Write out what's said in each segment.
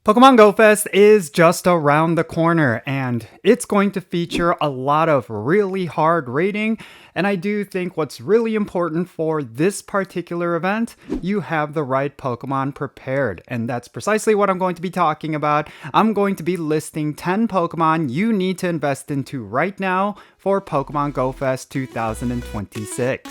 Pokemon GO Fest is just around the corner, and it's going to feature a lot of really hard raiding. And I do think what's really important for this particular event, you have the right Pokemon prepared. And that's precisely what I'm going to be talking about. I'm going to be listing 10 Pokemon you need to invest into right now for Pokemon GO Fest 2026.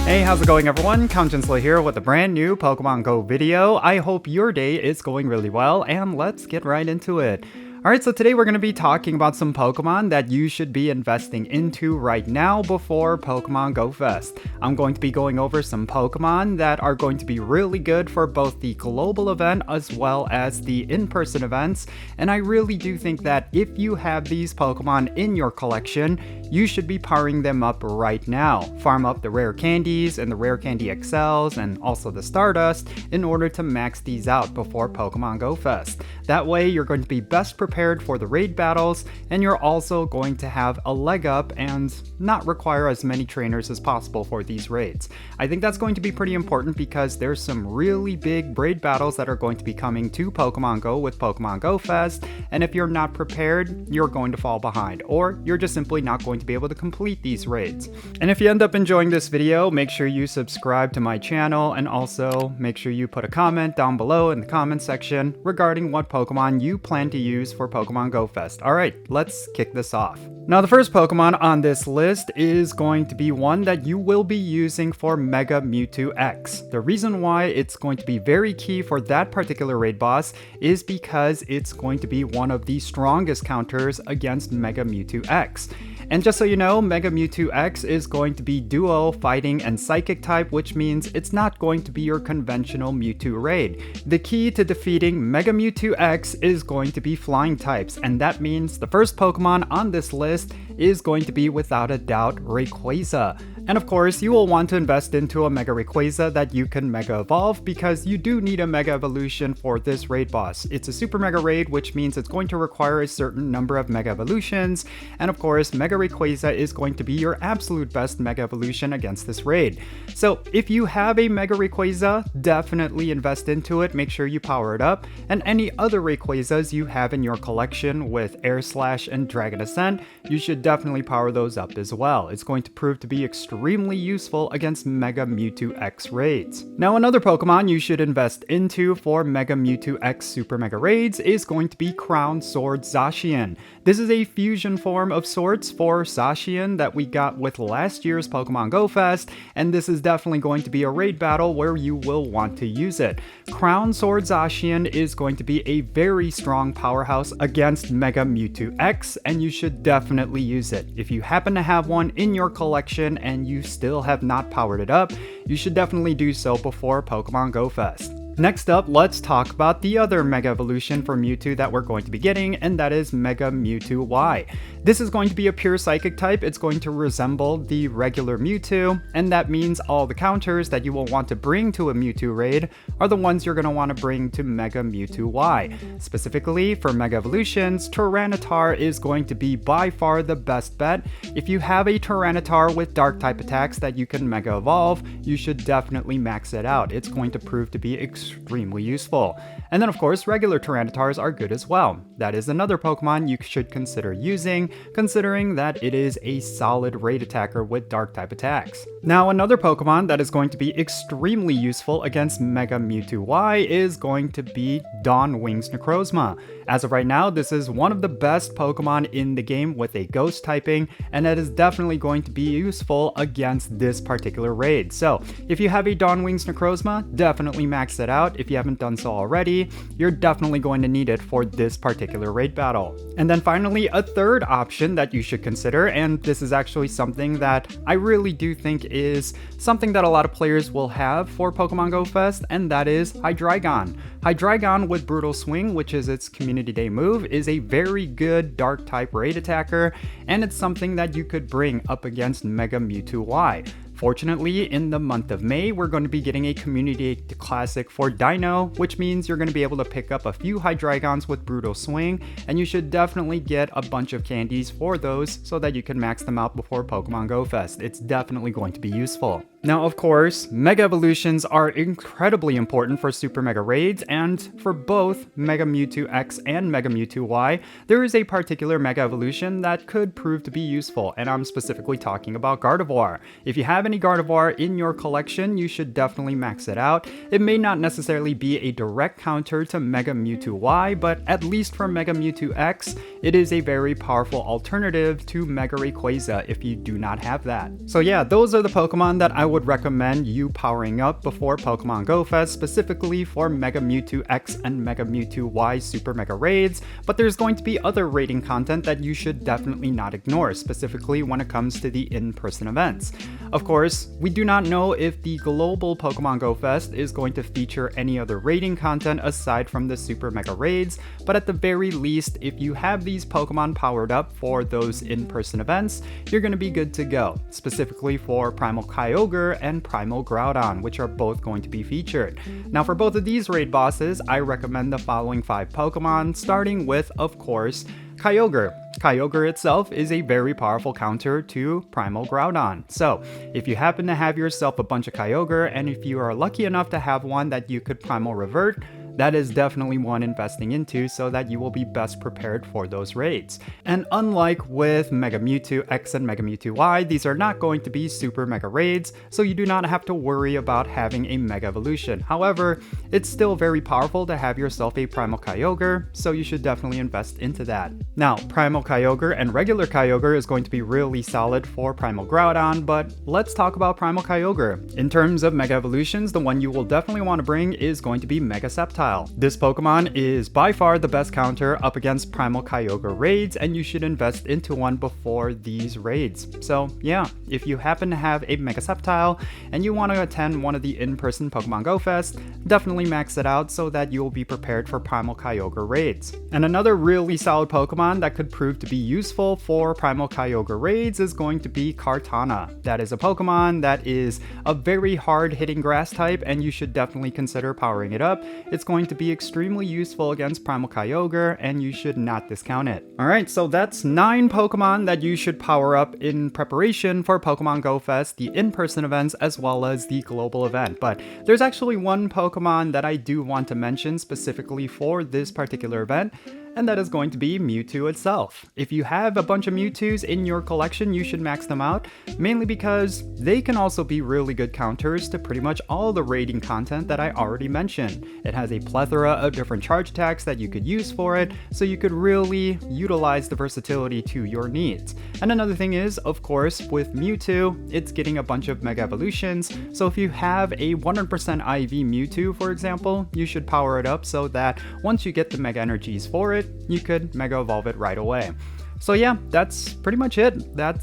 Hey, how's it going everyone? Count Jinsula here with a brand new Pokemon Go video. I hope your day is going really well, and let's get right into it. Alright, so today we're going to be talking about some Pokemon that you should be investing into right now before Pokemon GO Fest. I'm going to be going over some Pokemon that are going to be really good for both the global event as well as the in-person events, and I really do think that if you have these Pokemon in your collection, you should be powering them up right now. Farm up the rare candies and the rare candy XLs and also the Stardust in order to max these out before Pokemon GO Fest. That way you're going to be best prepared for the raid battles, and you're also going to have a leg up and not require as many trainers as possible for these raids. I think that's going to be pretty important because there's some really big raid battles that are going to be coming to Pokemon Go with Pokemon GO Fest, and if you're not prepared, you're going to fall behind, or you're just simply not going to be able to complete these raids. And if you end up enjoying this video, make sure you subscribe to my channel, and also make sure you put a comment down below in the comment section regarding what Pokemon you plan to use for Pokemon GO Fest. Alright, let's kick this off. Now the first Pokemon on this list is going to be one that you will be using for Mega Mewtwo X. The reason why it's going to be very key for that particular raid boss is because it's going to be one of the strongest counters against Mega Mewtwo X. And just so you know, Mega Mewtwo X is going to be duo, fighting, and psychic type, which means it's not going to be your conventional Mewtwo raid. The key to defeating Mega Mewtwo X is going to be flying types, and that means the first Pokemon on this list is going to be without a doubt Rayquaza. And of course, you will want to invest into a Mega Rayquaza that you can Mega Evolve because you do need a Mega Evolution for this raid boss. It's a Super Mega Raid, which means it's going to require a certain number of Mega Evolutions, and of course, Mega Rayquaza is going to be your absolute best Mega Evolution against this raid. So if you have a Mega Rayquaza, definitely invest into it, make sure you power it up, and any other Rayquazas you have in your collection with Air Slash and Dragon Ascent, you should definitely power those up as well. It's going to prove to be extremely useful against Mega Mewtwo X raids. Now another Pokemon you should invest into for Mega Mewtwo X Super Mega Raids is going to be Crown Sword Zacian. This is a fusion form of sorts for Zacian that we got with last year's Pokemon GO Fest, and this is definitely going to be a raid battle where you will want to use it. Crown Sword Zacian is going to be a very strong powerhouse against Mega Mewtwo X, and you should definitely use it. If you happen to have one in your collection and you still have not powered it up, you should definitely do so before Pokemon GO Fest. Next up, let's talk about the other Mega Evolution for Mewtwo that we're going to be getting, and that is Mega Mewtwo Y. This is going to be a pure Psychic type. It's going to resemble the regular Mewtwo, and that means all the counters that you will want to bring to a Mewtwo raid are the ones you're going to want to bring to Mega Mewtwo Y. Specifically, for Mega Evolutions, Tyranitar is going to be by far the best bet. If you have a Tyranitar with Dark type attacks that you can Mega Evolve, you should definitely max it out. It's going to prove to be extremely useful. And then of course, regular Tyranitars are good as well. That is another Pokemon you should consider using, considering that it is a solid raid attacker with Dark type attacks. Now another Pokemon that is going to be extremely useful against Mega Mewtwo Y is going to be Dawnwing's Necrozma. As of right now, this is one of the best Pokemon in the game with a ghost typing, and that is definitely going to be useful against this particular raid. So if you have a Dawnwing's Necrozma, definitely max it out. If you haven't done so already, you're definitely going to need it for this particular raid battle. And then finally, a third option that you should consider, and this is actually something that I really do think is something that a lot of players will have for Pokemon GO Fest, and that is Hydreigon. Hydreigon with Brutal Swing, which is its Community Day move, is a very good Dark type raid attacker, and it's something that you could bring up against Mega Mewtwo Y. Fortunately, in the month of May, we're going to be getting a Community Classic for Dino, which means you're going to be able to pick up a few Hydreigons with Brutal Swing, and you should definitely get a bunch of candies for those so that you can max them out before Pokemon GO Fest. It's definitely going to be useful. Now, of course, Mega Evolutions are incredibly important for Super Mega Raids, and for both Mega Mewtwo X and Mega Mewtwo Y, there is a particular Mega Evolution that could prove to be useful, and I'm specifically talking about Gardevoir. If you have any Gardevoir in your collection, you should definitely max it out. It may not necessarily be a direct counter to Mega Mewtwo Y, but at least for Mega Mewtwo X, it is a very powerful alternative to Mega Rayquaza if you do not have that. So yeah, those are the Pokemon that I would recommend you powering up before Pokémon GO Fest, specifically for Mega Mewtwo X and Mega Mewtwo Y Super Mega Raids, but there's going to be other raiding content that you should definitely not ignore, specifically when it comes to the in-person events. Of course, we do not know if the global Pokémon GO Fest is going to feature any other raiding content aside from the Super Mega Raids, but at the very least, if you have these Pokemon powered up for those in-person events, you're going to be good to go, specifically for Primal Kyogre and Primal Groudon, which are both going to be featured. Now for both of these raid bosses, I recommend the following 5 Pokemon, starting with, of course, Kyogre. Kyogre itself is a very powerful counter to Primal Groudon. So, if you happen to have yourself a bunch of Kyogre, and if you are lucky enough to have one that you could Primal Revert, that is definitely one investing into so that you will be best prepared for those raids. And unlike with Mega Mewtwo X and Mega Mewtwo Y, these are not going to be Super Mega Raids, so you do not have to worry about having a Mega Evolution. However, it's still very powerful to have yourself a Primal Kyogre, so you should definitely invest into that. Now, Primal Kyogre and regular Kyogre is going to be really solid for Primal Groudon, but let's talk about Primal Kyogre. In terms of Mega Evolutions, the one you will definitely want to bring is going to be Mega Sceptile. This Pokemon is by far the best counter up against Primal Kyogre raids, and you should invest into one before these raids. So yeah, if you happen to have a Mega Sceptile and you want to attend one of the in-person Pokemon GO Fest, definitely max it out so that you will be prepared for Primal Kyogre raids. And another really solid Pokemon that could prove to be useful for Primal Kyogre raids is going to be Kartana. That is a Pokemon that is a very hard-hitting grass type, and you should definitely consider powering it up. It's going to be extremely useful against Primal Kyogre, and you should not discount it. Alright, so that's 9 Pokemon that you should power up in preparation for Pokemon GO Fest, the in-person events, as well as the global event. But there's actually one Pokemon that I do want to mention specifically for this particular event, and that is going to be Mewtwo itself. If you have a bunch of Mewtwo's in your collection, you should max them out, mainly because they can also be really good counters to pretty much all the raiding content that I already mentioned. It has a plethora of different charge attacks that you could use for it, so you could really utilize the versatility to your needs. And another thing is, of course, with Mewtwo, it's getting a bunch of Mega Evolutions, so if you have a 100% IV Mewtwo, for example, you should power it up so that once you get the Mega Energies for it, you could Mega Evolve it right away. So yeah, that's pretty much it.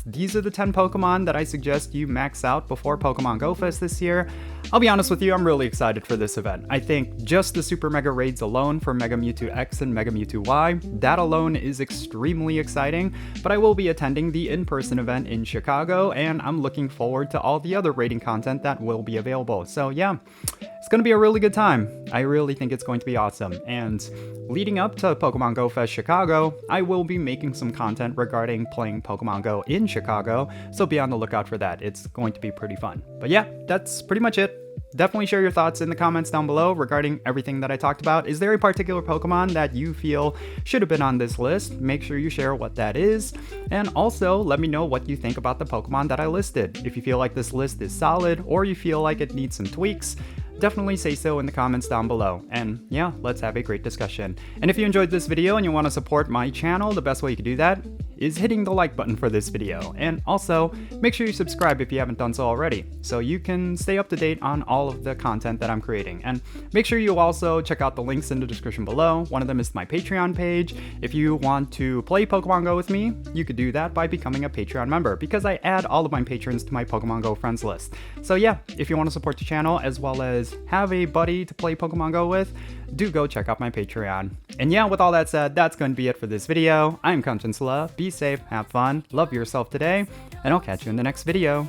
These are the 10 Pokemon that I suggest you max out before Pokemon GO Fest this year. I'll be honest with you, I'm really excited for this event. I think just the Super Mega Raids alone for Mega Mewtwo X and Mega Mewtwo Y, that alone is extremely exciting, but I will be attending the in-person event in Chicago, and I'm looking forward to all the other raiding content that will be available. So yeah, it's going to be a really good time. I really think it's going to be awesome. And leading up to Pokemon GO Fest Chicago, I will be making some content regarding playing Pokemon Go in Chicago, so be on the lookout for that. It's going to be pretty fun. But yeah, that's pretty much it. Definitely share your thoughts in the comments down below regarding everything that I talked about. Is there a particular Pokemon that you feel should have been on this list? Make sure you share what that is. And also, let me know what you think about the Pokemon that I listed. If you feel like this list is solid, or you feel like it needs some tweaks, definitely say so in the comments down below. And yeah, let's have a great discussion. And if you enjoyed this video and you want to support my channel, the best way you can do that is hitting the like button for this video. And also, make sure you subscribe if you haven't done so already, so you can stay up to date on all of the content that I'm creating. And make sure you also check out the links in the description below. One of them is my Patreon page. If you want to play Pokemon Go with me, you could do that by becoming a Patreon member, because I add all of my patrons to my Pokemon Go friends list. So yeah, if you want to support the channel as well as have a buddy to play Pokemon Go with, do go check out my Patreon. And yeah, with all that said, that's going to be it for this video. I'm Jinsula. Be safe, have fun, love yourself today, and I'll catch you in the next video.